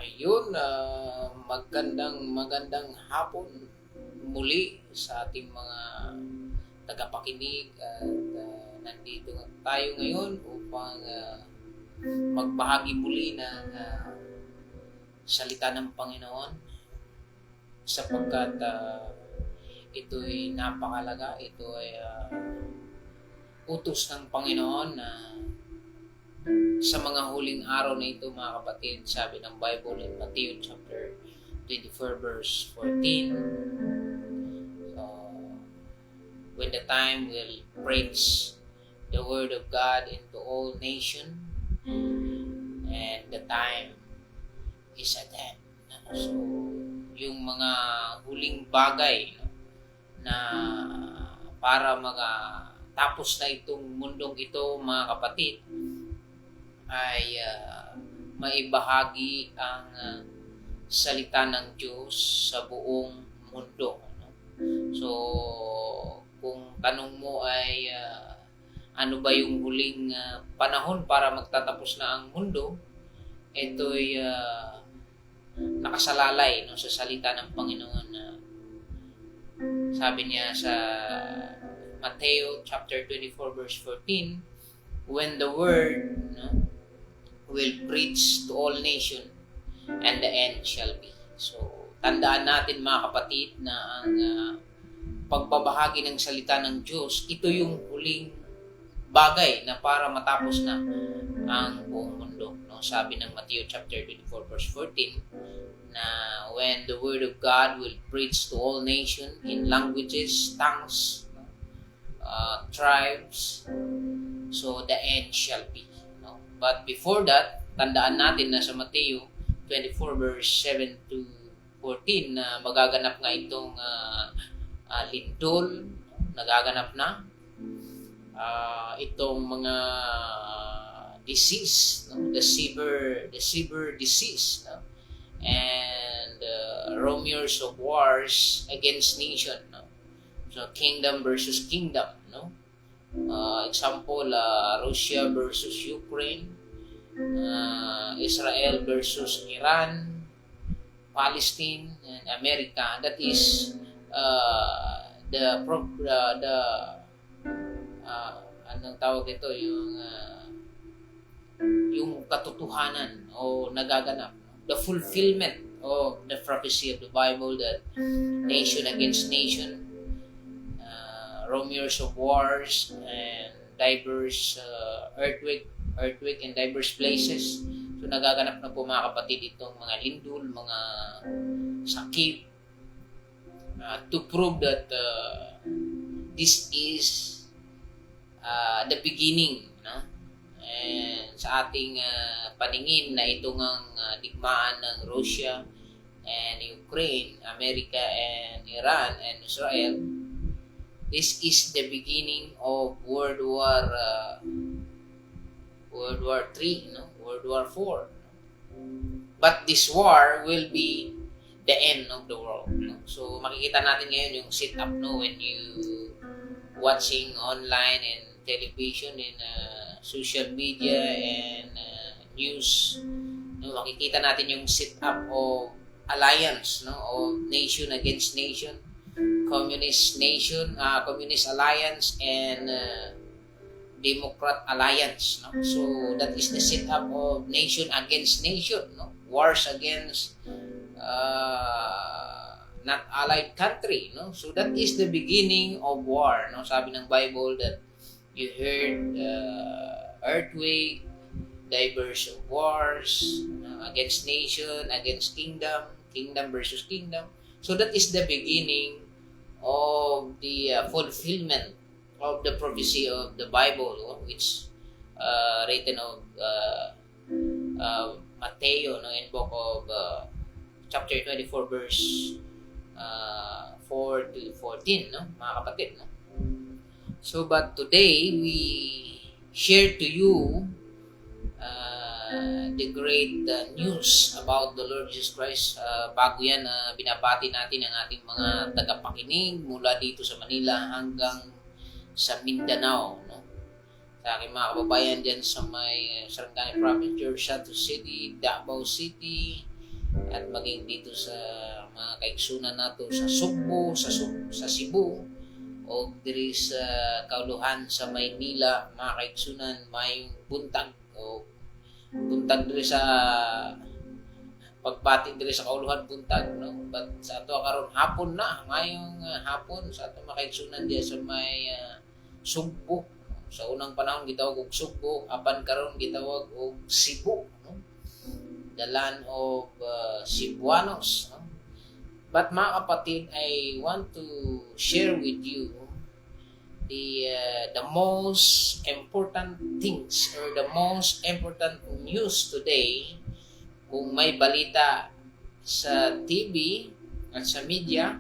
Ayun, magandang hapon muli sa ating mga tagapakinig at nandito tayo ngayon upang magbahagi muli ng salita ng Panginoon sapagkat ito'y napakalaga, ito ay utos ng Panginoon na sa mga huling araw na ito, mga kapatid, sabi ng Bible in Matthew chapter 24 verse 14, so, when the time will preach the word of God into all nation, and the time is at hand. So, yung mga huling bagay na para tapos na itong mundong ito, mga kapatid, ay maibahagi ang salita ng Diyos sa buong mundo. No? So, kung tanong mo ay ano ba yung huling panahon para magtatapos na ang mundo, ito'y nakasalalay sa salita ng Panginoon. Sabi niya sa Matthew chapter 24 verse 14, when the word will preach to all nation and the end shall be. So, tandaan natin, mga kapatid, na ang pagbabahagi ng salita ng Diyos, ito yung huling bagay na para matapos na ang buong mundo. No? Sabi ng Matthew chapter 24 verse 14 na when the word of God will preach to all nation in languages, tongues, tribes, so the end shall be. No? But before that, tandaan natin na sa Matthew 24 verse 7 to 14 na magaganap nga itong lindol, nagaganap na itong mga disease, no? the severe disease, no? And rumors of wars against nation, no? So kingdom versus kingdom, no? Example, Russia versus Ukraine, Israel versus Iran, Palestine, and America. That is anong tawag dito, yung katotohanan o nagaganap, the fulfillment of the prophecy of the Bible that nation against nation, rumors of wars and diverse earthquake in diverse places. So nagaganap na po, mga kapatid, itong mga lindol, mga sakit, to prove that this is the beginning, no? And sa ating paningin na ito ngang digmaan ng Russia and Ukraine, America and Iran and Israel, this is the beginning of World War III, no? World War IV. But this war will be the end of the world. No? So makikita natin ngayon yung sit-up, no? When you watching online and television and social media and news, no? Makikita natin yung sit-up of alliance, no? Of nation against nation, communist alliance and Democrat alliance, no? So that is the setup of nation against nation, no? Wars against not allied country, no? So that is the beginning of war, no? Sabi ng Bible that you heard earthquake, diverse of wars, against nation, against kingdom, kingdom versus kingdom. So that is the beginning of the fulfillment of the prophecy of the Bible, which written of Matthew, no, in book of chapter 24 verse 4 to 14, no, mga kapatid, no? So, but today we share to you the great news about the Lord Jesus Christ. Bago yan, binabati natin ang ating mga tagapakinig mula dito sa Manila hanggang sa Mindanao, no? Sa aking mga kababayan dyan sa may Sarangani Province, George Santos City, Davao City, at maging dito sa mga kaigsunan nato sa Sugbo, sa Cebu, o diri sa kauluhan sa Maynila, mga kaigsunan, mayong buntag o buntag diri sa pagpati diri sa kauluhan buntag, no? But sa ato karon hapon na, ngayong hapon sa ato mga kaigsunan diya sa may Sugbo. Sa unang panahon gitawag og Sugbo, apan karon gitawag og Cebu, no? The land of Cebuanos, no? But mga kapatid, I want to share with you the most important things or the most important news today. Kung may balita sa TV at sa media,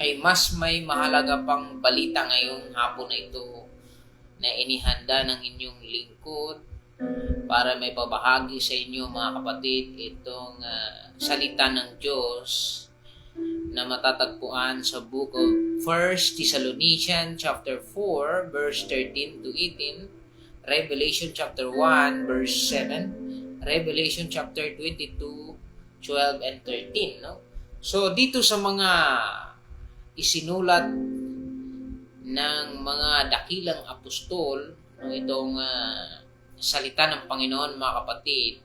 ay mas may mahalaga pang balita ngayong hapon na ito na inihanda ng inyong lingkod para may pabahagi sa inyo, mga kapatid, itong salita ng Diyos na matatagpuan sa book of 1 Thessalonians chapter 4 verse 13 to 18, Revelation chapter 1 verse 7, Revelation chapter 22, 12 and 13, no? So dito sa mga isinulat ng mga dakilang apostol, no, itong salita ng Panginoon, mga kapatid,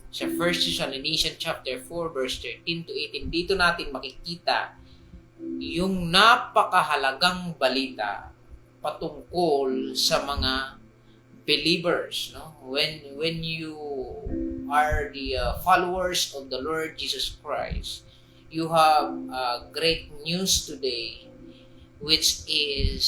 sa 1 Thessalonians chapter 4 verse 13 to 18, dito natin makikita yung napakahalagang balita patungkol sa mga believers, no? When you are the followers of the Lord Jesus Christ, you have great news today, which is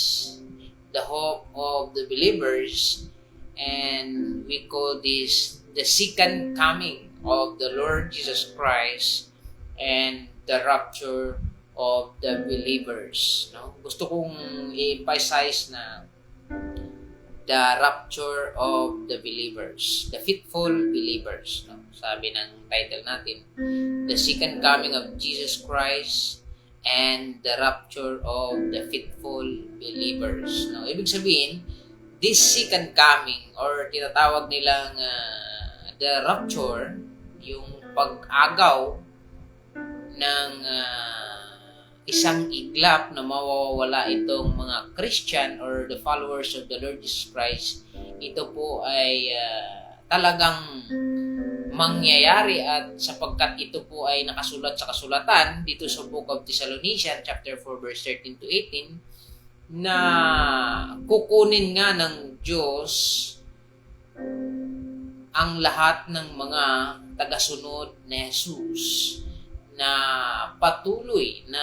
the hope of the believers, and we call this the second coming of the Lord Jesus Christ and the rapture of the believers, no? Gusto kong i-emphasize na the rapture of the believers, the faithful believers, no? Sabi ng title natin, the second coming of Jesus Christ and the rapture of the faithful believers, no? Ibig sabihin, this second coming, or tinatawag nilang the rapture, yung pag-agaw ng isang iglap na mawawala itong mga Christian or the followers of the Lord Jesus Christ, ito po ay talagang mangyayari, at sapagkat ito po ay nakasulat sa kasulatan dito sa Book of Thessalonians chapter 4 verse 13 to 18, na kukunin nga ng Diyos ang lahat ng mga tagasunod ni Jesus na patuloy na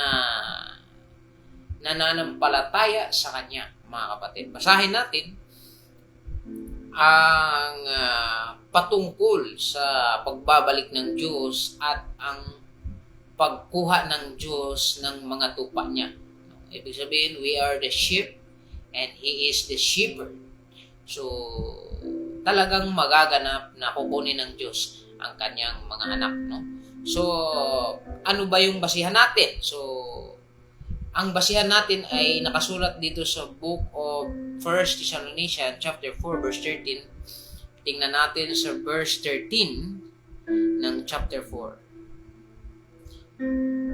nananampalataya sa Kanya, mga kapatid. Basahin natin ang patungkol sa pagbabalik ng Diyos at ang pagkuha ng Diyos ng mga tupa niya. Ibig sabihin, we are the sheep and He is the shepherd. So, talagang magaganap na kukunin ng Diyos ang kanyang mga anak, no? So, ano ba yung basihan natin? So, ang basihan natin ay nakasulat dito sa book of 1 Thessalonians chapter 4 verse 13. Tingnan natin sa verse 13 ng chapter 4.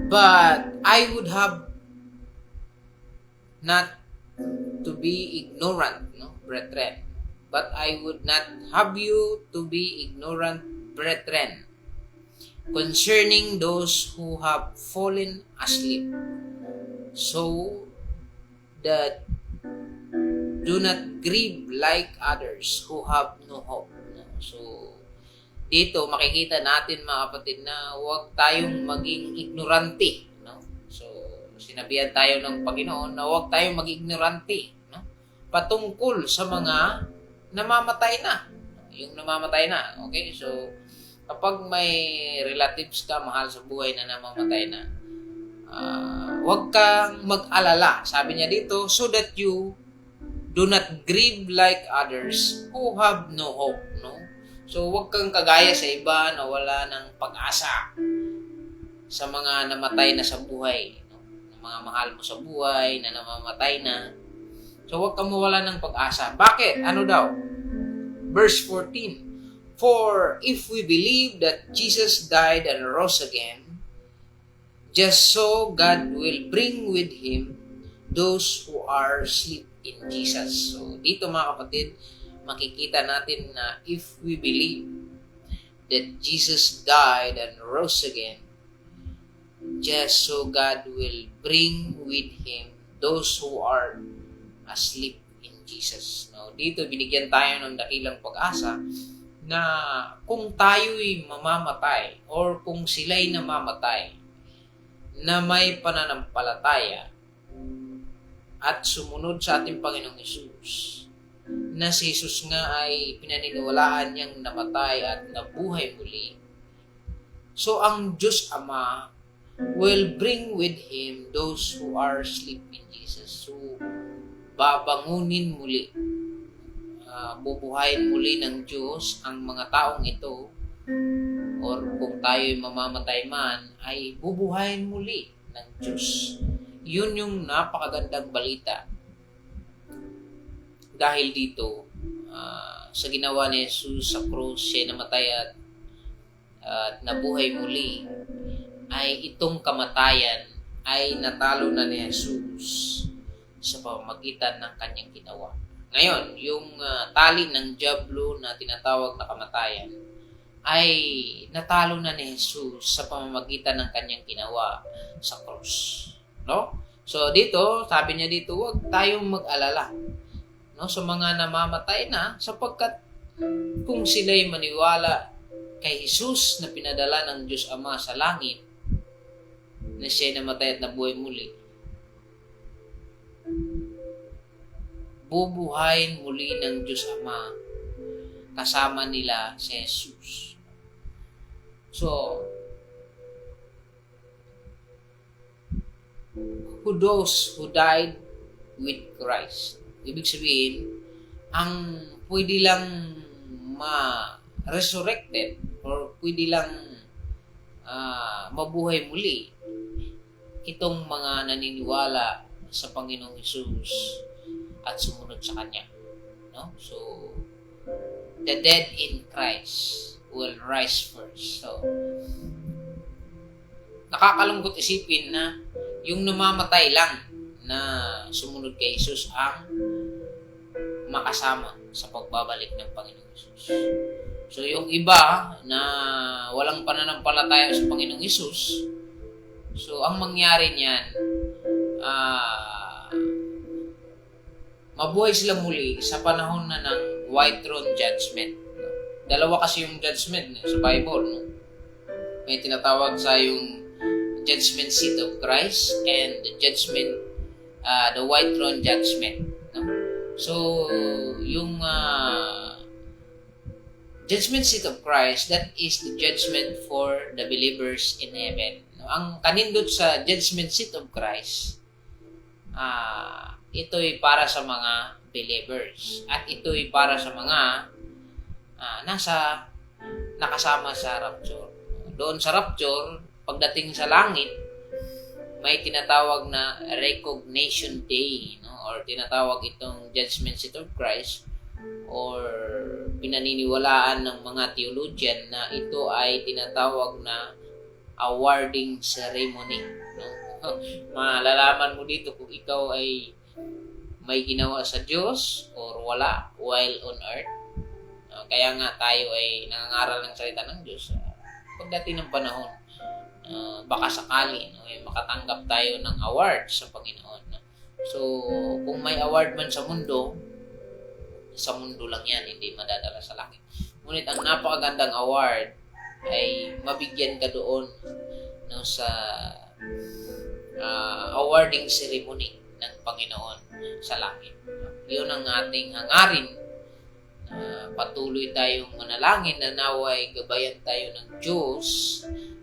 But I would have not to be ignorant, no, brethren. But I would not have you to be ignorant, brethren, concerning those who have fallen asleep, so that do not grieve like others who have no hope. So, dito makikita natin, mga kapatid, na huwag tayong maging ignorante, no? So, sinabihan tayo ng Panginoon na huwag tayong maging ignorante, no? Patungkol sa mga namamatay na. Yung namamatay na. Okay? So, kapag may relatives ka, mahal sa buhay na namamatay na, huwag kang mag-alala. Sabi niya dito, so that you do not grieve like others who have no hope. No? So, huwag kang kagaya sa iba na wala ng pag-asa sa mga namatay na sa buhay. No? Mga mahal mo sa buhay na namamatay na. So, huwag kang mawala ng pag-asa. Bakit? Ano daw? Verse 14. For if we believe that Jesus died and rose again, just so God will bring with Him those who are asleep in Jesus. So dito mga kapatid, makikita natin na if we believe that Jesus died and rose again, just so God will bring with Him those who are asleep in Jesus. No, dito binigyan tayo ng dakilang pag-asa na kung tayo'y mamamatay or kung sila'y namamatay na may pananampalataya at sumunod sa ating Panginoong Hesus, na si Jesus nga ay pinaniniwalaan niyang namatay at nabuhay muli. So ang Diyos Ama will bring with Him those who are asleep in Jesus. So babangunin muli, bubuhayin muli ng Diyos ang mga taong ito, or kung tayo'y mamamatay man, ay bubuhayin muli ng Diyos. Yun yung napakagandang balita. Dahil dito, sa ginawa ni Jesus sa krus, siya namatay at nabuhay muli, ay itong kamatayan ay natalo na ni Jesus sa pamamagitan ng kanyang ginawa. Ngayon, yung tali ng dyablo na tinatawag na kamatayan ay natalo na ni Jesus sa pamamagitan ng kanyang ginawa sa krus. No? So dito, sabi niya dito, huwag tayong mag-alala, no, sa mga namamatay na, sapagkat kung sila'y maniwala kay Jesus na pinadala ng Diyos Ama sa langit, na siya'y namatay at nabuhay muli, bubuhayin muli ng Diyos Ama kasama nila si Jesus. So, who those who died with Christ. Ibig sabihin, ang pwede lang ma-resurrected or pwede lang mabuhay muli itong mga naniniwala sa Panginoong Hesus at sumunod sa Kanya. No? So, the dead in Christ will rise first. So, nakakalungkot isipin na yung namamatay lang na sumunod kay Jesus ang makasama sa pagbabalik ng Panginoong Hesus. So, yung iba na walang pananampalataya sa Panginoong Hesus, so, ang mangyari niyan, mabuhay sila muli sa panahon na ng white throne judgment. Dalawa kasi yung judgment sa Bible. No? May tinatawag sa yung judgment seat of Christ and the judgment, the white throne judgment. No? So, yung judgment seat of Christ, that is the judgment for the believers in heaven. No? Ang kanindot sa judgment seat of Christ, ito'y para sa mga believers. At ito'y para sa mga nakasama sa rapture. Doon sa rapture, pagdating sa langit, may tinatawag na recognition day, no? Or tinatawag itong judgment seat of Christ, or pinaniniwalaan ng mga theologian na ito ay tinatawag na awarding ceremony. No? Malalaman mo dito kung ikaw ay may ginawa sa Diyos or wala while on earth. Kaya nga tayo ay nangangaral ng salita ng Diyos. Pagdating ng panahon, baka sakali makatanggap tayo ng award sa Panginoon. So, kung may award man sa mundo lang yan, hindi madadala sa langit. Ngunit ang napakagandang award ay mabigyan ka doon, no, sa awarding ceremony ng Panginoon sa langit. Yun ang ating hangarin. Patuloy tayong manalangin na naway gabayan tayo ng Diyos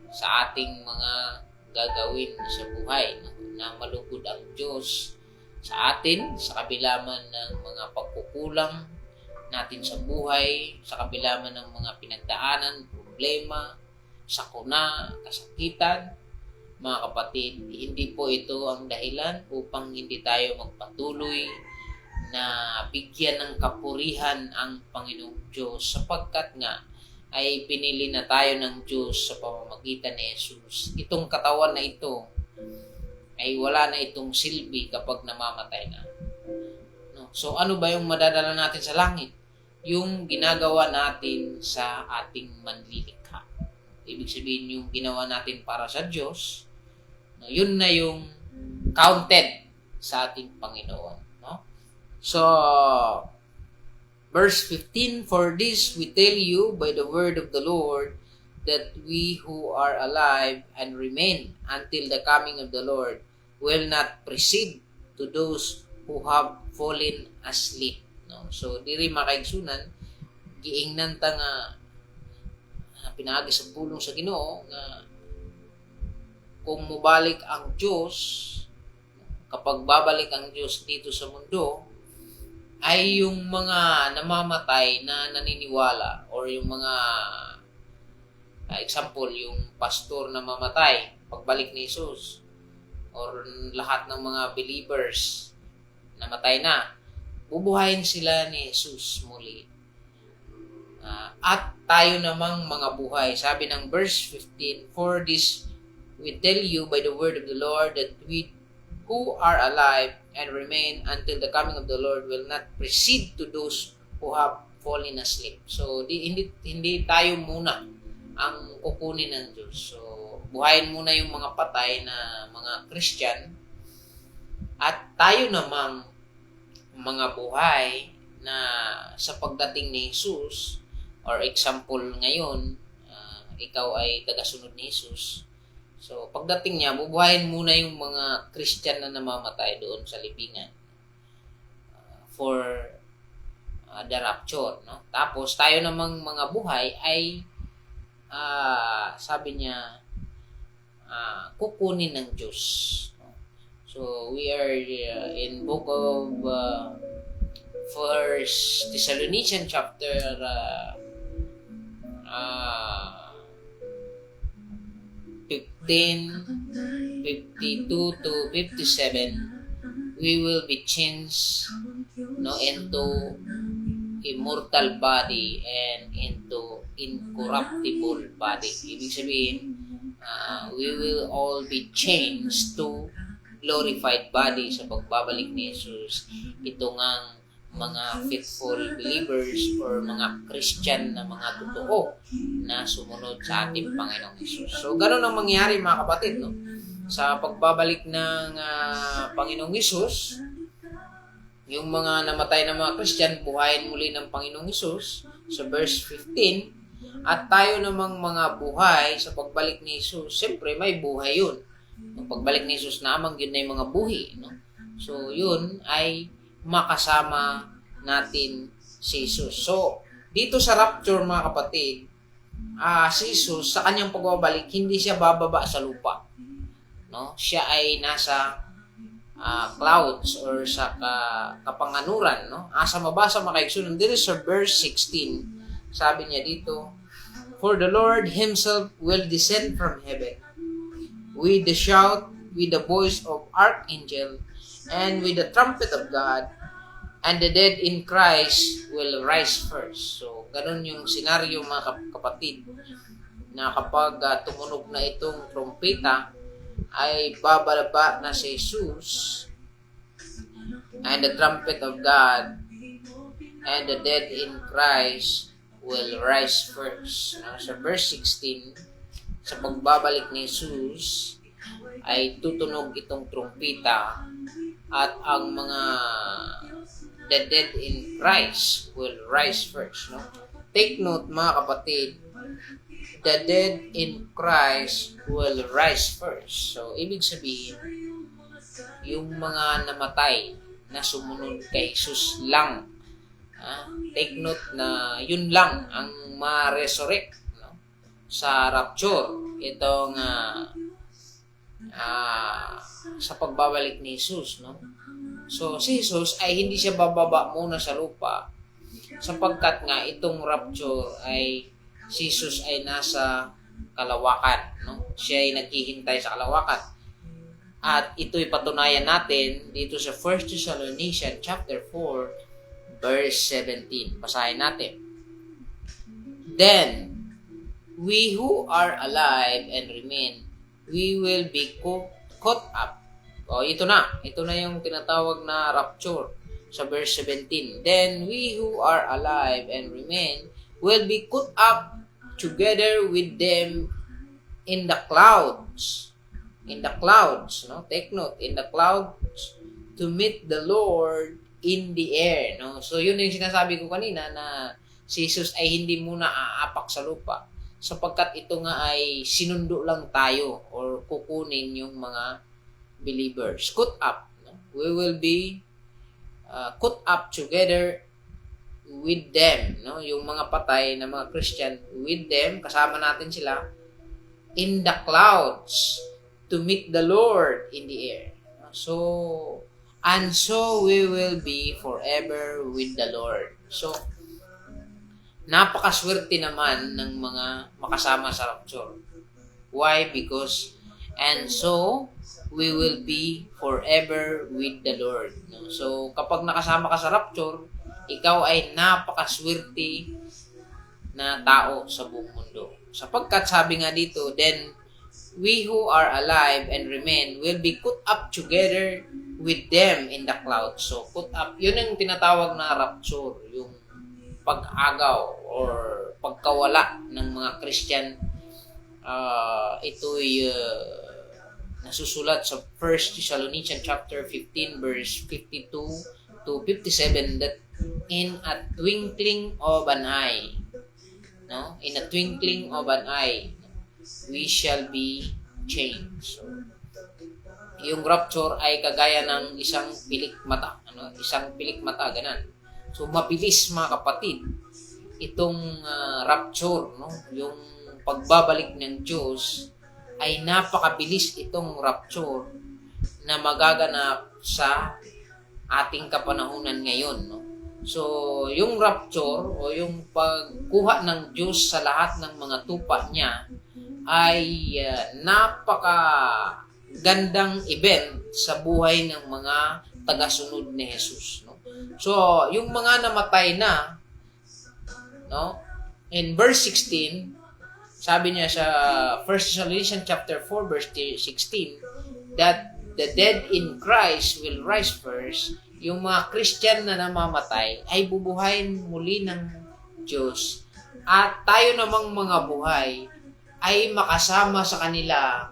sa ating mga gagawin sa buhay, na malugod ang Diyos sa atin sa kabila man ng mga pagkukulang natin sa buhay, sa kabila man ng mga pinagdaanan, problema, sakuna, kasakitan. Mga kapatid, hindi po ito ang dahilan upang hindi tayo magpatuloy na bigyan ng kapurihan ang Panginoong Diyos, sapagkat nga ay pinili na tayo ng Diyos sa pamamagitan ni Jesus. Itong katawan na ito ay wala na itong silbi kapag namamatay na. No? So ano ba yung madadala natin sa langit? Yung ginagawa natin sa ating manlilikha. Ibig sabihin yung ginawa natin para sa Diyos, no? Yun na yung counted sa ating Panginoon. No? So, verse 15, "For this we tell you by the word of the Lord, that we who are alive and remain until the coming of the Lord will not precede to those who have fallen asleep." No? So, diri makaigsunan, giingnan ta nga pinaagi sa pulong sa Ginoo nga kung mubalik ang Diyos, kapag babalik ang Diyos dito sa mundo, ay yung mga namamatay na naniniwala or yung mga example, yung pastor na mamatay pagbalik ni Jesus or lahat ng mga believers namatay na, bubuhayin sila ni Jesus muli. At tayo namang mga buhay. Sabi ng verse 15, "For this we tell you by the word of the Lord, that we who are alive and remain until the coming of the Lord will not precede to those who have fallen asleep." So, hindi tayo muna ang kukunin ng Diyos. So, buhayin muna yung mga patay na mga Christian at tayo namang mga buhay na sa pagdating ni Jesus, or example ngayon, ikaw ay tagasunod ni Jesus. So, pagdating niya, bubuhayin muna yung mga Christian na namamatay doon sa libingan for the rapture. No? Tapos, tayo namang mga buhay ay, sabi niya, kukunin ng Diyos. So, we are in book of 1 Thessalonians chapter 15, 52 to 57, we will be changed, no, into immortal body and into incorruptible body. Ibig sabihin, we will all be changed to glorified body sa pagbabalik ni Jesus. Ito ngang mga faithful believers or mga Christian na mga totoo na sumunod sa ating Panginoong Jesus. So, ganun ang mangyari mga kapatid, no? Sa pagbabalik ng Panginoong Jesus, yung mga namatay na mga Christian, buhayin muli ng Panginoong Jesus sa verse 15, at tayo namang mga buhay sa pagbalik ni Jesus, siyempre may buhay yun. Yung pagbalik ni Jesus namang yun na yung mga buhi, no? So, yun ay makasama natin si Jesus. So, dito sa rapture mga kapatid, si Jesus sa kanyang pagbabalik, hindi siya bababa sa lupa. No? Siya ay nasa clouds or sa kapanganuran. No? Asa mabasa makaigsunan. Dito sa verse 16, sabi niya dito, "For the Lord Himself will descend from heaven with the shout, with the voice of archangel, and with the trumpet of God, and the dead in Christ will rise first." So, ganun yung senaryo mga kapatid, na kapag tumunog na itong trompeta, ay babalaba na si Jesus, and the trumpet of God, and the dead in Christ will rise first. Sa verse 16, sa pagbabalik ni Jesus, ay tutunog itong trompeta, at ang mga the dead in Christ will rise first. No? Take note mga kapatid, the dead in Christ will rise first. So, ibig sabihin, yung mga namatay na sumunod kay Jesus lang, take note na yun lang ang ma-resurrect, no? Sa rapture. Itong sa pagbabalik ni Jesus, no? So, si Jesus ay hindi siya bababa muna sa lupa, sapagkat nga itong rapture ay si Jesus ay nasa kalawakan, no? Siya ay naghihintay sa kalawakan. At ito'y patunayan natin dito sa 1 Thessalonians chapter 4 verse 17. Basahin natin. "Then we who are alive and remain, we will be caught up. O, ito na yung tinatawag na rapture sa verse 17. Then we who are alive and remain will be caught up together with them in the clouds. In the clouds, no? Take note, in the clouds to meet the Lord in the air, no? So yun yung sinasabi ko kanina na si Jesus ay hindi muna aapak sa lupa sapagkat ito nga ay sinundo lang tayo or kukunin yung mga believers. Caught up, no? We will be caught up together with them, no? Yung mga patay na mga Christian, with them, kasama natin sila in the clouds to meet the Lord in the air. So we will be forever with the Lord. So napakaswerte naman ng mga makasama sa rapture. Why? Because we will be forever with the Lord. No? So kapag nakasama ka sa rapture, ikaw ay napakaswerte na tao sa buong mundo. Sapagkat sabi nga dito, then we who are alive and remain will be caught up together with them in the clouds. So caught up, yun ang tinatawag na rapture, yung pag-agaw or pagkawala ng mga Christian. Ito'y nasusulat sa 1 Thessalonians chapter 15 verse 52 to 57 that in a twinkling of an eye, no? In a twinkling of an eye, we shall be changed. So, yung rapture ay kagaya ng isang pilik mata, ano? Isang pilik mata, ganun. So, mabilis mga kapatid, itong rapture, no? Yung pagbabalik ng Diyos ay napakabilis itong rapture na magaganap sa ating kapanahunan ngayon, no? So, yung rapture o yung pagkuha ng Diyos sa lahat ng mga tupa niya ay napaka gandang event sa buhay ng mga tagasunod ni Jesus, no? So, yung mga namatay na, no? In verse 16, sabi niya sa 1 Thessalonians chapter 4 verse 16 that the dead in Christ will rise first. Yung mga Christian na namamatay ay bubuhayin muli ng Diyos. At tayo namang mga buhay ay makasama sa kanila.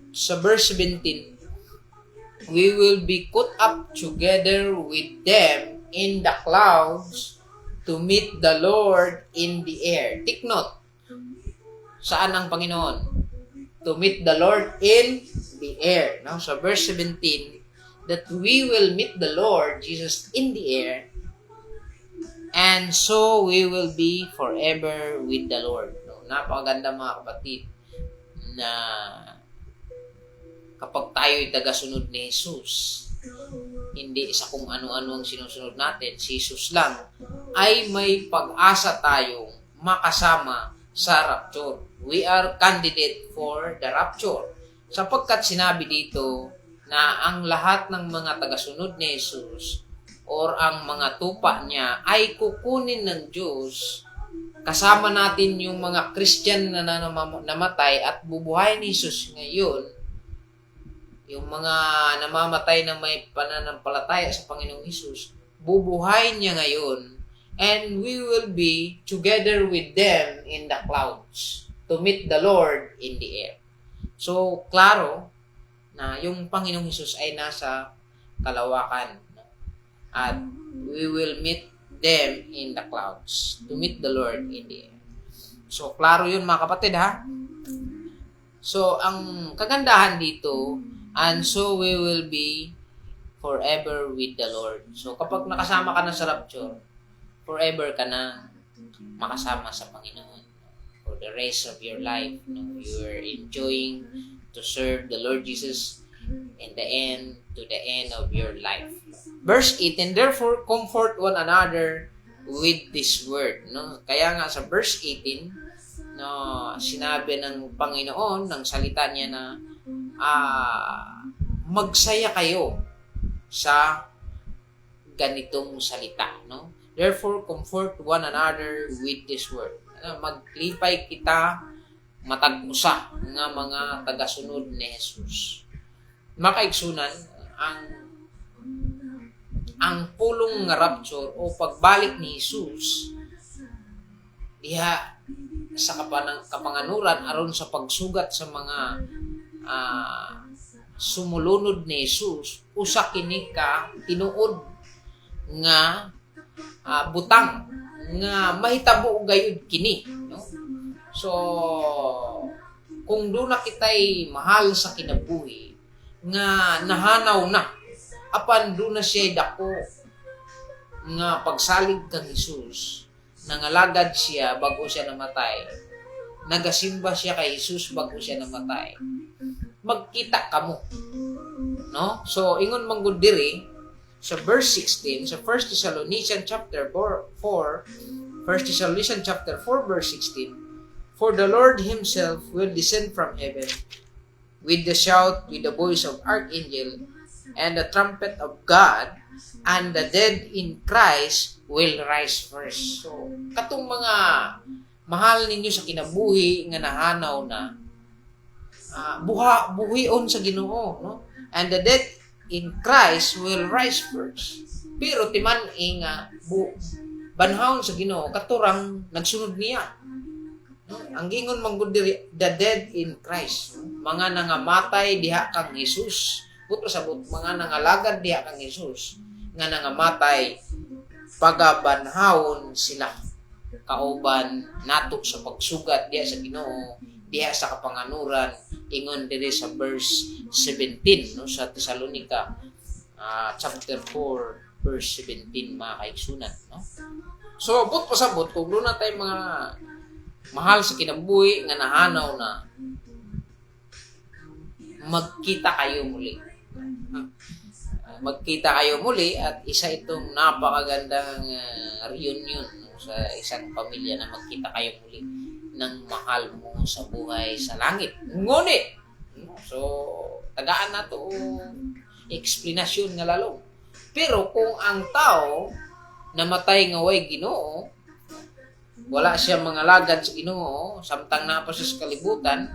Sa verse 17, we will be caught up together with them in the clouds to meet the Lord in the air. Take note, saan ang Panginoon? To meet the Lord in the air. No? So verse 17, that we will meet the Lord Jesus in the air, and so we will be forever with the Lord. No? Napakaganda mga kapatid na kapag tayo'y tagasunod ni Jesus, hindi sa kung ano-ano ang sinusunod natin, si Jesus lang, ay may pag-asa tayong makasama sa rapture. We are candidate for the rapture. Sapagkat sinabi dito na ang lahat ng mga tagasunod ni Jesus or ang mga tupa niya ay kukunin ng Diyos. Kasama natin yung mga Christian na namatay at bubuhay ni Jesus ngayon. Yung mga namamatay na may pananampalataya sa Panginoong Jesus, bubuhay niya ngayon. And we will be together with them in the clouds to meet the Lord in the air. So, klaro na yung Panginoong Hesus ay nasa kalawakan. At we will meet them in the clouds to meet the Lord in the air. So, klaro yun mga kapatid, ha? So, ang kagandahan dito, and so we will be forever with the Lord. So, kapag nakasama ka na sa rapture, forever ka na makasama sa Panginoon for the rest of your life. No? You are enjoying to serve the Lord Jesus to the end of your life. Verse 18, therefore comfort one another with this word. No? Kaya nga sa verse 18, no, sinabi ng Panginoon, ng salita niya na magsaya kayo sa ganitong salita. No? Therefore comfort one another with this word. nga maglipay kita matag usa nga mga tagasunod ni Jesus. Makaigsunan ang pulong nga rapture o pagbalik ni Jesus diha sa kapanganuran aron sa pagsugat sa mga sumulunod ni Jesus, usa kini ka tinuod nga butang nga mahitabo gayud kini, no? So kung doon na kitay mahal sa kinabuhi nga nahanaw na apan doon na siya dako nga pagsalig kang Jesus, nangalagad siya bago siya namatay, nagasimba siya kay Jesus bago siya namatay, magkita kamo, no? So ingon manggod diri sa verse 16 sa 1 Thessalonians chapter 4 verse 16, for the Lord himself will descend from heaven with the shout, with the voice of archangel, and the trumpet of God, and the dead in Christ will rise first. So, katong mga mahal ninyo sa kinabuhi nga nahanaw na, buhion sa Ginoo, no? And the dead in Christ will rise first. Pero timan nga banhawon sa Ginoo katurang nagsunod niya. Ang gingon manggod diri, the dead in Christ, mga nangamatay diha kang Jesus. Puto sabot mga nangalagad diha kang Jesus nga nangamatay pagabanhawon sila kauban nato sa pagsugat diha sa Ginoo, diha sa kapanganuran. Ingon diri sa verse 17, no, sa Thessalonica chapter 4 verse 17, mga kaigsunan, no? So but pasabot kung doon na tayo mga mahal sa kinabuhi nga nahanaw na, magkita kayo muli. Magkita kayo muli at isa itong napakagandang reunion, no, sa isang pamilya na magkita kayo muli ng mahal mo sa buhay sa langit. Ngunit, so tagaan na to eksplanasyon nga lalong. Pero kung ang tao namatay nga way Ginoo, wala siya mga lagad sa Ginoo, samtang napa siya sa kalibutan,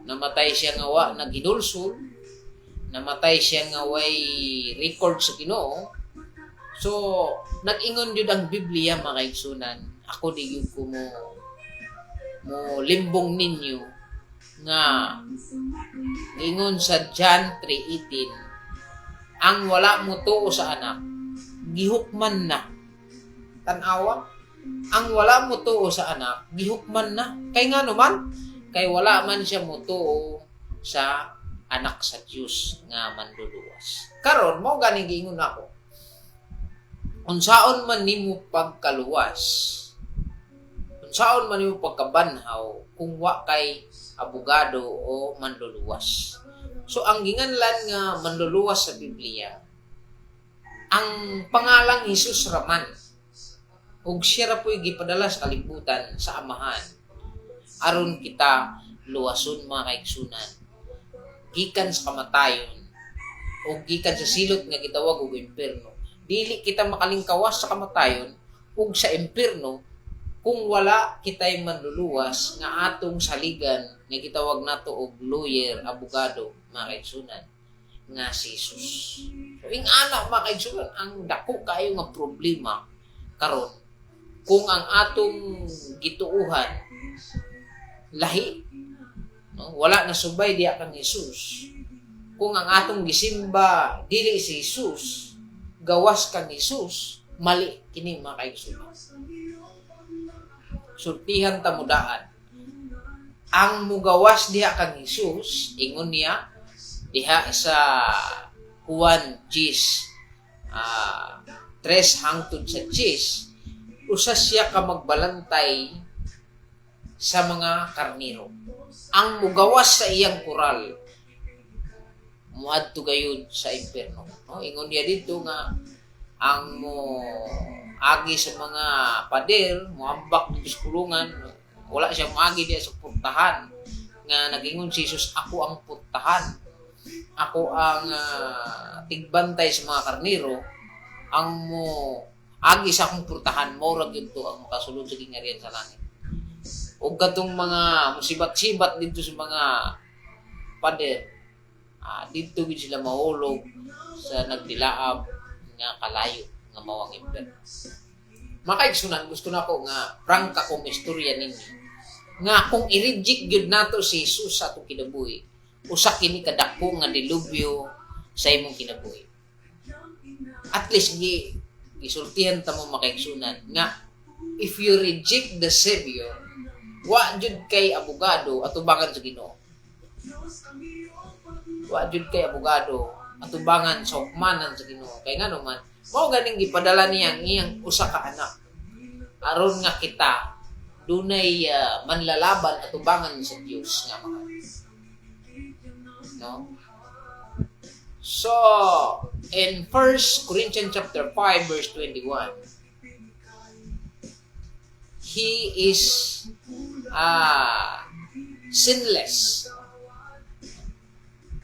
namatay siya nga wa nagidulsol, namatay siya nga way record sa Ginoo. So nag-ingon jud ang Biblia, mga kaigsunan, ako di gyud ko mo limbong ninyo nga ingon sa John 3:18, ang wala mo tuo sa anak gihukman na. Tanawa, ang wala mo tuo sa anak gihukman na. Kay nga naman, kay wala man siya mo tuo sa anak sa Dios nga manluluwas. Karon mo gani giingon ako, unsaon man nimo pagkaluwas, unsaon man nimo pagkabanhaw kung wa kay abogado o manluluwas. So ang ginganlan nga manluluwas sa Biblia, ang pangalang Jesus raman, ug siya ra po'y gipadala sa kalibutan sa Amahan aron kita luwason, mga kaigsunan, gikan sa kamatayon o gikan sa silot nga gitawag og impierno. Dili kita makalingkawas sa kamatayon ug sa impierno kung wala kitay manluluwas nga atong saligan nga gitawag nato og lawyer, abogado, mga kaigsunan, nga si Jesus. So ing ana, mga kaigsunan, ang dako kayo nga problema karon kung ang atong gituuhan lahi, no? Wala na subay diha kang Jesus. Kung ang atong gisimba dili si Jesus, gawas kang Jesus, mali kini, mga kaigsunan. Sultihan ta mudaan, ang mugawas diha kang Jesus, ingon niya diha sa Juan 3 hangtod sa 10, usa siya ka magbalantay sa mga karniro. Ang mugawas sa iyang kural muadto gayud sa impierno, no? Ingon niya dito nga ang mo agi sa mga pader, muambak ng biskulungan, wala siya moagi diya sa purtahan nga nagingon si Jesus, ako ang purtahan, ako ang tigbantay sa mga karniro. Ang mo agi sa akong purtahan, mora gyud to ang makasulod sa gingharian sa langit. O katong mga musibat-sibat dito sa mga pader, dito gid sila mahulog sa nagdilaab nga kalayo nga mawang impyerno. Makaigsunan, gusto na ko nga prangka kong istorya ninyo nga kung i-reject gyud nato si Jesus sa atong kinabuhi, usa kini kadako nga dilubyo sa imong kinabuhi. At least gisultihan ta mo makaigsunan nga if you reject the Savior, wa jud kay abogado atubangan sa Ginoo. Wa jud kay abogado atubangan sa hukmanan sa Ginoo. Kay ngano man, mao ganing gipadala niya ang iyang usa ka anak aron nga kita dunay manlalaban atubangan sa Dios nga mga. No? So, in 1 Corinthians chapter 5 verse 21, he is sinless.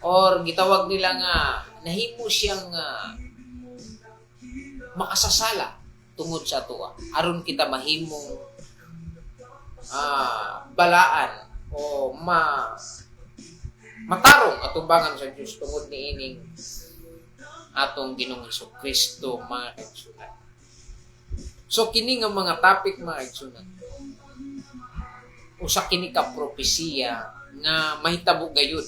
Or gitawag nila nga nahimo siyang makasasala tungod sa tuwa. Aron kita mahimong balaan o matarong atubangan sa Diyos tungod ni ining atong Ginoong Kristo mga kaigsunan. So kini nga mga topic mga kaigsunan, usa kini ka propesiya nga mahitabo gayud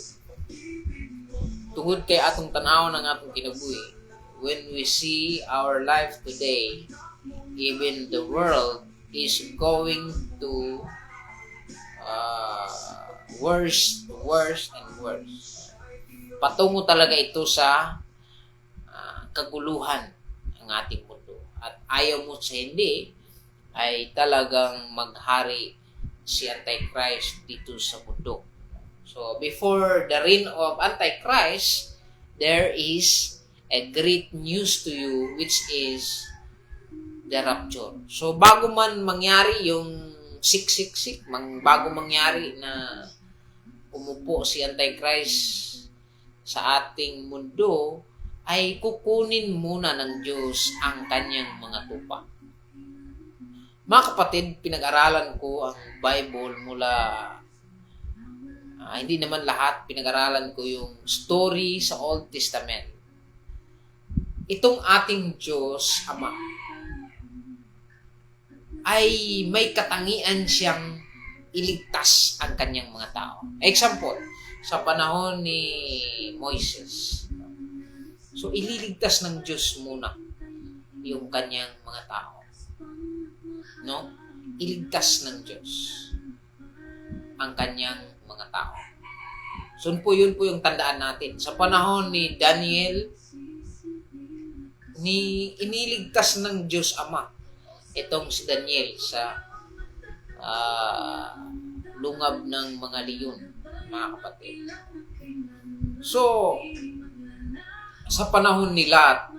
tungod kay atong tan-aw ng atong kinabuhi. When we see our life today, even the world is going to worse and worse. Patungo talaga ito sa kaguluhan ang ating mundo. At ayaw mo sa hindi, ay talagang maghari si Antichrist dito sa mundo. So, before the reign of Antichrist, there is a great news to you, which is the rapture. So, bago man mangyari yung 666, bago mangyari na umupo si Antichrist sa ating mundo, ay kukunin muna ng Diyos ang kanyang mga tupa. Mga kapatid, pinag-aralan ko ang Bible mula, hindi naman lahat, pinag-aralan ko yung story sa Old Testament. Itong ating Diyos Ama ay may katangian siyang iligtas ang kanyang mga tao. Example, sa panahon ni Moises. So, ililigtas ng Diyos muna yung kanyang mga tao. No? Iligtas ng Diyos ang kanyang mga tao. So, yun po yung tandaan natin. Sa panahon ni Daniel, iniligtas ng Diyos Ama itong si Daniel sa lungab ng mga leon, mga kapatid. So, sa panahon ni Lot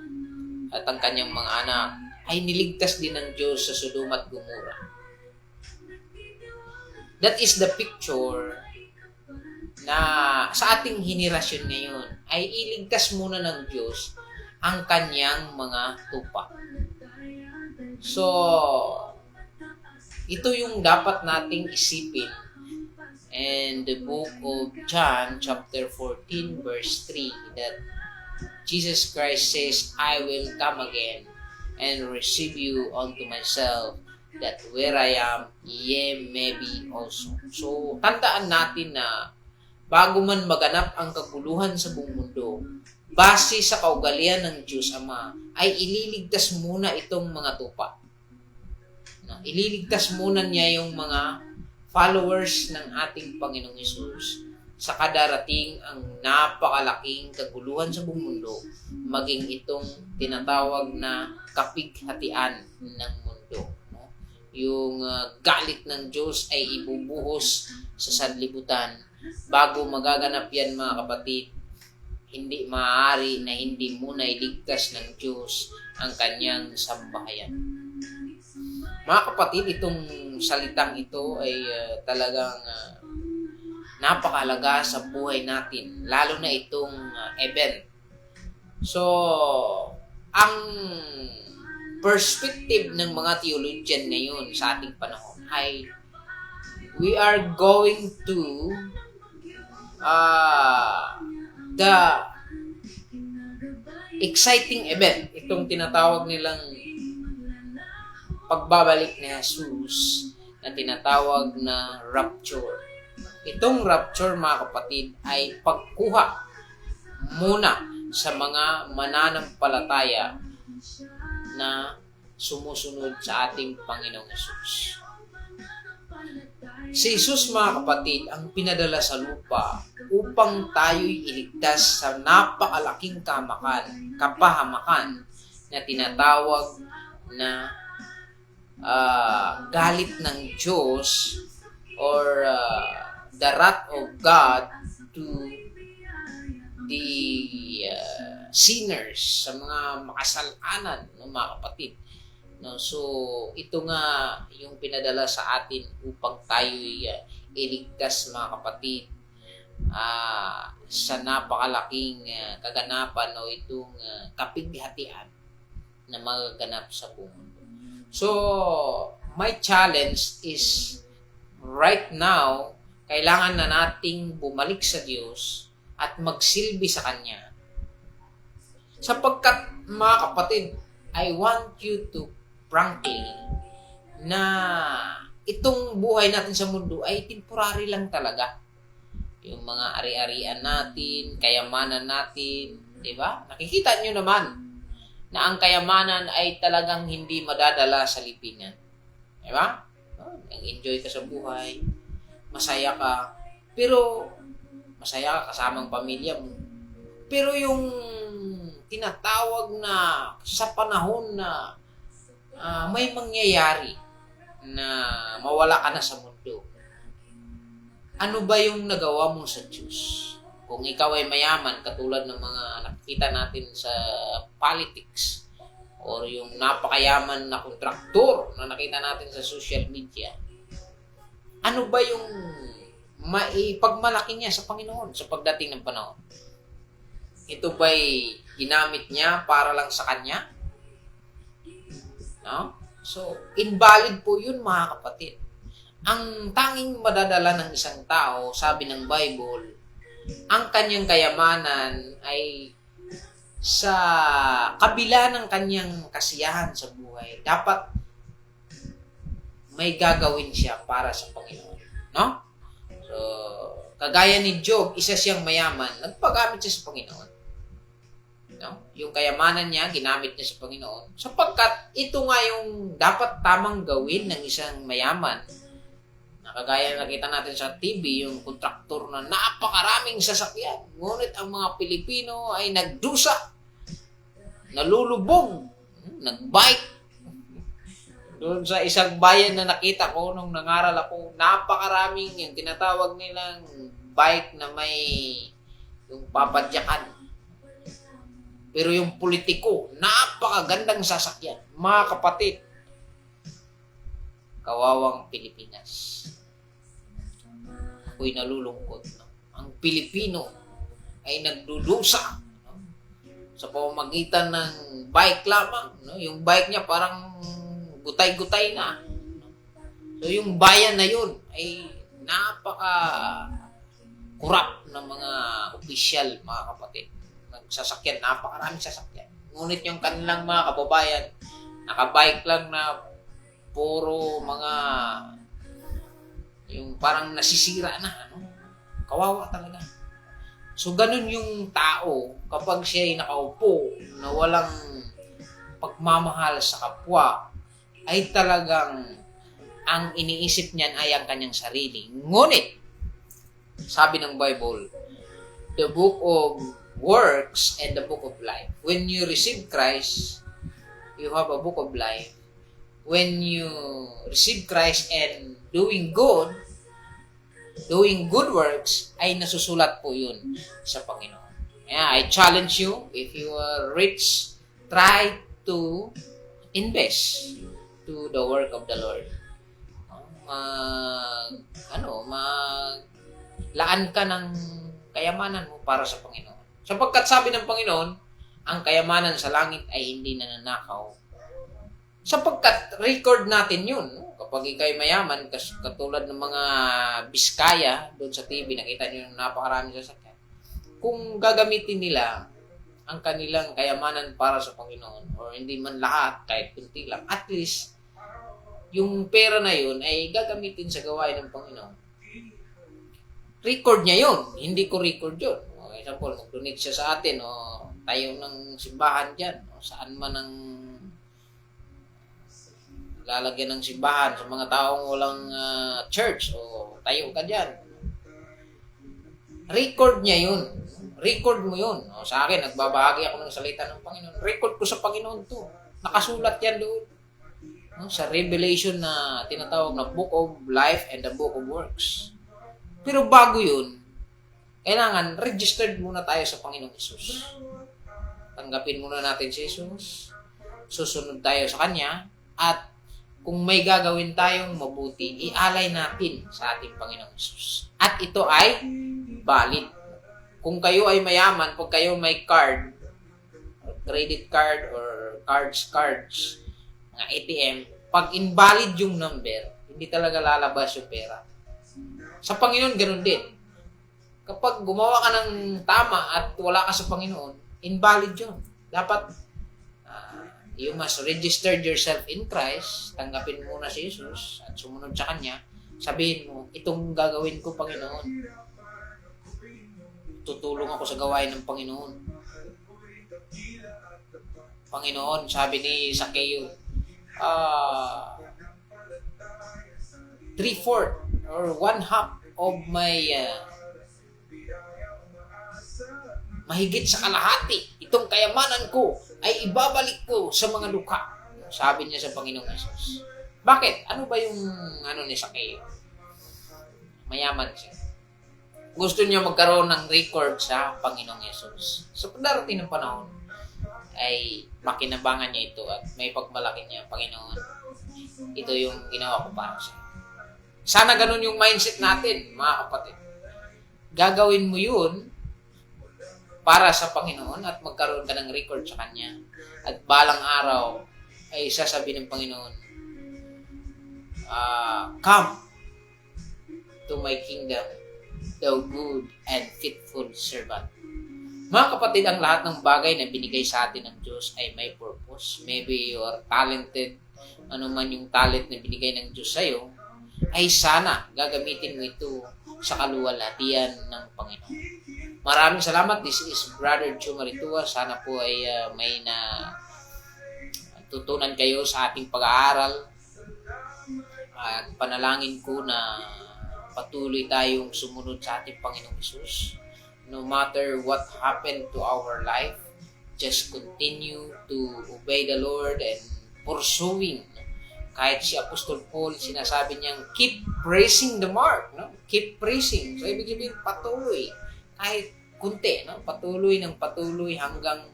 at ang kanyang mga anak, ay niligtas din ng Diyos sa Sodom at Gomorrah. That is the picture na sa ating henerasyon ngayon ay iligtas muna ng Diyos ang kanyang mga tupa. So, ito yung dapat nating isipin. And the book of John chapter 14 verse 3 that Jesus Christ says, I will come again and receive you unto myself, that where I am, ye may be also. So, tandaan natin na bago man maganap ang kaguluhan sa buong mundo, base sa kaugalian ng Diyos Ama, ay ililigtas muna itong mga tupa. Ililigtas muna niya yung mga followers ng ating Panginoong Hesus sa kadarating ang napakalaking kaguluhan sa buong mundo, maging itong tinatawag na kapighatian ng mundo. No? Yung galit ng Diyos ay ibubuhos sa sanlibutan. Bago magaganap yan, mga kapatid, hindi maaari na hindi muna iligtas ng Diyos ang kanyang sambahayan. Mga kapatid, itong salitang ito ay talagang napakahalaga sa buhay natin, lalo na itong event. So, ang perspective ng mga theologian ngayon sa ating panahon ay we are going to the exciting event, itong tinatawag nilang pagbabalik ni Jesus na tinatawag na rapture. Itong rapture, mga kapatid, ay pagkuha muna sa mga mananampalataya na sumusunod sa ating Panginoong Jesus. Si Jesus, mga kapatid, ang pinadala sa lupa upang tayo'y iligtas sa napakalaking kapahamakan na tinatawag na galit ng Diyos or the wrath of God to the sinners, sa mga makasalanan, no, mga kapatid. No, so ito nga yung pinadala sa atin upang tayo'y iligtas, mga kapatid, sa napakalaking kaganapan o itong kapighatian na magaganap sa buong mundo. So my challenge is right now, kailangan na nating bumalik sa Diyos at magsilbi sa Kanya. Sapagkat, mga kapatid, I want you to frankly na itong buhay natin sa mundo ay temporary lang talaga. Yung mga ari-arian natin, kayamanan natin, di ba? Nakikita nyo naman na ang kayamanan ay talagang hindi madadala sa libingan. Di ba? Nag-enjoy ka sa buhay, masaya ka, pero masaya ka kasamang pamilya mo. Pero yung tinatawag na sa panahon na may mangyayari na mawala ka na sa mundo, ano ba yung nagawa mo sa Diyos? Kung ikaw ay mayaman, katulad ng mga nakikita natin sa politics, or yung napakayaman na kontraktor na nakita natin sa social media, ano ba yung maipagmalaki niya sa Panginoon sa pagdating ng panahon? Ito ba'y ginamit niya para lang sa Kanya? No? So, invalid po yun, mga kapatid. Ang tanging madadala ng isang tao, sabi ng Bible, ang kanyang kayamanan ay sa kabila ng kanyang kasiyahan sa buhay, dapat may gagawin siya para sa Panginoon. No? So, kagaya ni Job, isa siyang mayaman, nagpagamit siya sa Panginoon. No? Yung kayamanan niya, ginamit niya sa Panginoon. Sapagkat ito nga yung dapat tamang gawin ng isang mayaman. Kagaya nakita natin sa TV, yung kontraktor na napakaraming sasakyan. Ngunit ang mga Pilipino ay nagdusa, nalulubog, nagbike. Doon sa isang bayan na nakita ko nung nangaral ako, napakaraming yung tinatawag nilang bike na may yung papadyakan. Pero yung politiko, napakagandang sasakyan. Mga kapatid, kawawang Pilipinas. Ako'y nalulungkot. No? Ang Pilipino ay nagdudusa, no? Sa pamamagitan ng bike lamang. No? Yung bike niya parang gutay-gutay na. No? So yung bayan na yun ay napaka-kurap ng mga opisyal, mga kapatid. Nagsasakyan, napakaraming sasakyan. Ngunit yung kanilang mga kababayan, nakabike lang na puro mga yung parang nasisira na, ano? Kawawa talaga. So, ganun yung tao kapag siya ay nakaupo na walang pagmamahal sa kapwa, ay talagang ang iniisip niyan ay ang kanyang sarili. Ngunit, sabi ng Bible, the book of works and the book of life. When you receive Christ, you have a book of life. When you receive Christ and doing good works, ay nasusulat po yun sa Panginoon. Yeah, I challenge you, if you are rich, try to invest to the work of the Lord. Laan ka ng kayamanan mo para sa Panginoon. Sapagkat sabi ng Panginoon, ang kayamanan sa langit ay hindi nananakaw Sapagkat record natin yun. No? Kapag ikay mayaman, katulad ng mga Biskaya, doon sa TV, nakita niyo yung napakarami sasakyan. Kung gagamitin nila ang kanilang kayamanan para sa Panginoon, or hindi man lahat, kahit kunti lang, at least, yung pera na yun ay gagamitin sa gawain ng Panginoon. Record niya yun. Hindi ko record yun. For example, mag-donate siya sa atin, o tayo ng simbahan dyan, o saan man ang lalagyan ng simbahan sa mga taong walang church, o tayo ka dyan. Record niya yun. Record mo yun. O, sa akin, nagbabahagi ako ng salita ng Panginoon. Record ko sa Panginoon to. Nakasulat yan doon. No? Sa Revelation na tinatawag na Book of Life and the Book of Works. Pero bago yun, kailangan registered muna tayo sa Panginoong Hesus. Tanggapin muna natin si Hesus. Susunod tayo sa Kanya. At kung may gagawin tayong mabuti, ialay natin sa ating Panginoong Hesus. At ito ay valid. Kung kayo ay mayaman, pag kayo may card, or credit card, or cards, mga ATM, pag invalid yung number, hindi talaga lalabas yung pera. Sa Panginoon, ganun din. Kapag gumawa ka ng tama at wala ka sa Panginoon, invalid yun. Dapat, you must register yourself in Christ, tanggapin muna si Jesus, at sumunod sa Kanya, sabihin mo, itong gagawin ko, Panginoon. Tutulong ako sa gawain ng Panginoon. Panginoon, sabi ni Zacchaeus, 3/4 or 1/2 of my mahigit sa kalahati, itong kayamanan ko ay ibabalik ko sa mga luka. Sabi niya sa Panginoong Jesus. Bakit? Ano ba yung ni Zacchaeus? Mayaman siya. Gusto niya magkaroon ng record sa Panginoong Jesus. So, pagdarating ng panahon, ay makinabangan niya ito at may pagmalaki niya, Panginoon, ito yung ginawa ko para sa. Sana ganun yung mindset natin, mga kapatid. Gagawin mo yun para sa Panginoon at magkaroon ka ng record sa Kanya. At balang araw ay sasabihin ng Panginoon, come to my kingdom, thou good and faithful servant. Mga kapatid, ang lahat ng bagay na binigay sa atin ng Diyos ay may purpose. Maybe you are talented, ano man yung talent na binigay ng Diyos sa'yo, ay sana gagamitin mo ito sa kaluwalhatian ng Panginoon. Maraming salamat. This is Brother Joe Maritua. Sana po ay may tutunan kayo sa ating pag-aaral. At panalangin ko na patuloy tayong sumunod sa ating Panginoong Hesus. No matter what happened to our life, just continue to obey the Lord and pursuing. Kahit si Apostol Paul, sinasabi niyang, keep praising the mark. No? Keep praising. So, ibig sabihin, patuloy. Kahit kunti. No? Patuloy hanggang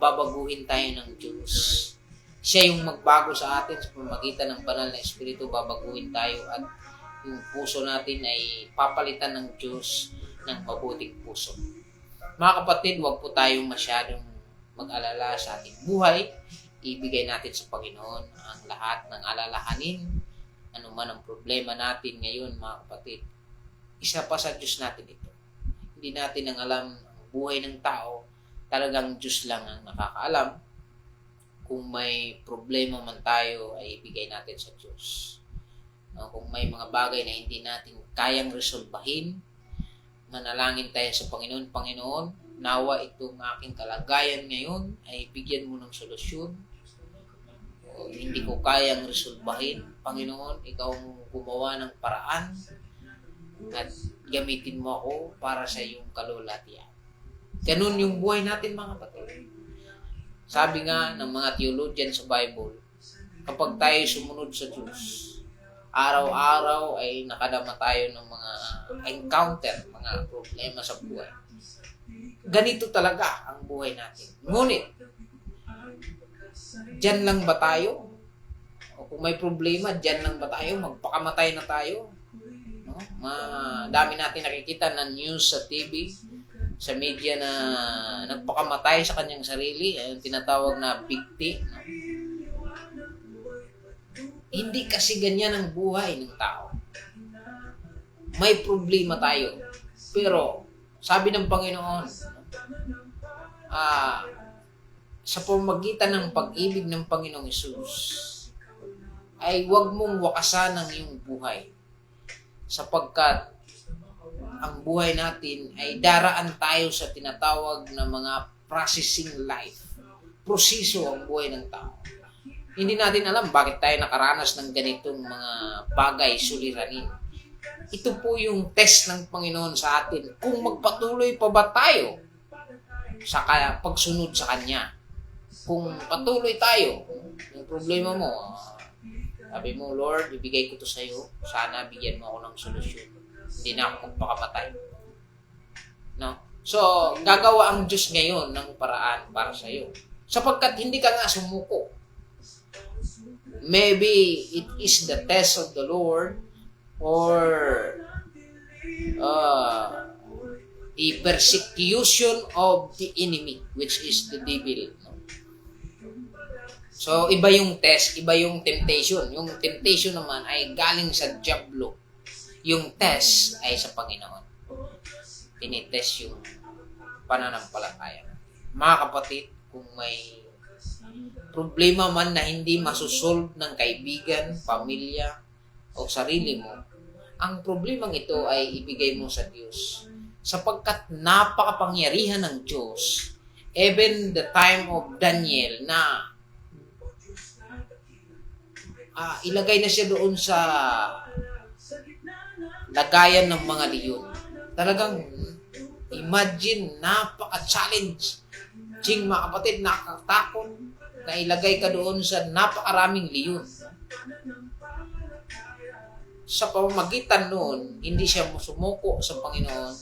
babaguhin tayo ng Diyos. Siya yung magbago sa atin sa pamamagitan ng banal na Espiritu, babaguhin tayo at yung puso natin ay papalitan ng Diyos ng mabuting puso. Mga kapatid, huwag po tayong masyadong mag-alala sa ating buhay. Ibigay natin sa Panginoon ang lahat ng alalahanin, ano man ang problema natin ngayon, mga kapatid. Isa pa sa Diyos natin ito. Hindi natin ang alam ang buhay ng tao, talagang Diyos lang ang nakakaalam. Kung may problema man tayo, ay ibigay natin sa Diyos. Kung may mga bagay na hindi natin kayang resolbahin, manalangin tayo sa Panginoon. Panginoon, nawa itong aking kalagayan ngayon ay bigyan mo ng solusyon. O, hindi ko kayang resolbahin. Panginoon, ikaw ang gumawa ng paraan at gamitin mo ako para sa iyong kalulatian. Ganun yung buhay natin, mga kapatid. Sabi nga ng mga theologian sa Bible, kapag tayo sumunod sa Diyos, araw-araw ay nakadama tayo ng mga encounter, mga problema sa buhay. Ganito talaga ang buhay natin. Ngunit, dyan lang ba tayo? O kung may problema, dyan lang ba tayo? Magpakamatay na tayo? No? Dami natin nakikita na news sa TV, sa media na nagpakamatay sa kanyang sarili, yung tinatawag na bigti. No? Hindi kasi ganyan ang buhay ng tao. May problema tayo. Pero, sabi ng Panginoon, sa pamamagitan ng pag-ibig ng Panginoong Hesus, ay huwag mong wakasan ang iyong buhay. Sapagkat ang buhay natin ay daraan tayo sa tinatawag na mga processing life. Proseso ang buhay ng tao. Hindi natin alam bakit tayo nakaranas ng ganitong mga bagay suliranin. Ito po yung test ng Panginoon sa atin. Kung magpatuloy pa ba tayo sa pagsunod sa Kanya. Kung patuloy tayo, yung problema mo, sabi mo, Lord, ibigay ko to sa iyo. Sana bigyan mo ako ng solusyon. Hindi na ako magpakamatay. No? So, gagawa ang Diyos ngayon ng paraan para sa iyo. Sapagkat hindi ka nga sumuko. Maybe it is the test of the Lord or a persecution of the enemy, which is the devil. No? So, iba yung test, iba yung temptation. Yung temptation naman ay galing sa diablo. Yung test ay sa Panginoon. Tinitest yung pananampalataya. Mga kapatid, kung may problema man na hindi masusolve ng kaibigan, pamilya, o sarili mo, ang problemang ito ay ibigay mo sa Diyos. Sapagkat napakapangyarihan ng Diyos, even the time of Daniel na ilagay na siya doon sa lagayan ng mga leon. Talagang imagine, napaka-challenge. Mga kapatid, nakakatakot na ilagay ka doon sa napakaraming leon. Sa pamamagitan noon, hindi siya sumuko sa Panginoon.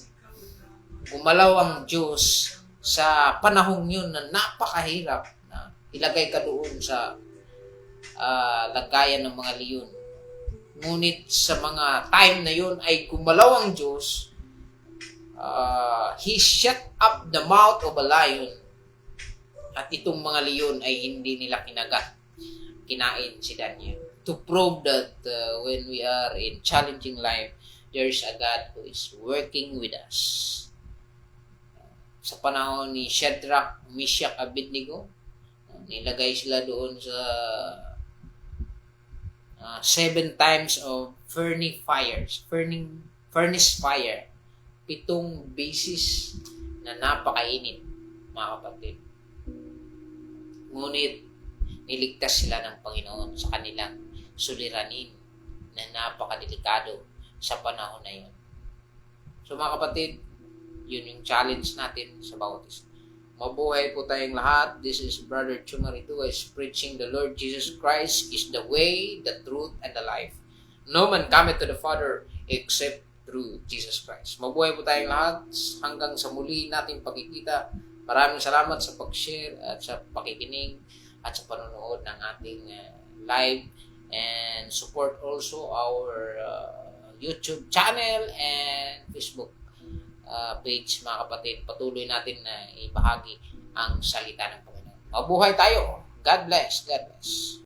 Gumalaw ang Diyos sa panahong yun na napakahirap na ilagay ka doon sa lagayan ng mga leon. Ngunit sa mga time na yun ay gumalaw ang Diyos. He shut up the mouth of a lion. At itong mga leon ay hindi nila kinain si Daniel. To prove that when we are in challenging life, there is a God who is working with us. Sa panahon ni Shadrach, Meshach, Abednego, nilagay sila doon sa 7 times of furnace fire. 7 beses na napakainit, mga kapatid. Ngunit, niligtas sila ng Panginoon sa kanilang suliranin na napakadelikado sa panahon na yun. So mga kapatid, yun yung challenge natin sa bawat isa. Mabuhay po tayong lahat. This is Brother Chumarito is preaching the Lord Jesus Christ is the way, the truth, and the life. No man cometh to the Father except through Jesus Christ. Mabuhay po tayong lahat hanggang sa muli nating pagkikita. Maraming salamat sa pag-share at sa pakikinig at sa panonood ng ating live, and support also our YouTube channel and Facebook page, mga kapatid. Patuloy natin na ibahagi ang salita ng Panginoon. Mabuhay tayo. God bless. God bless.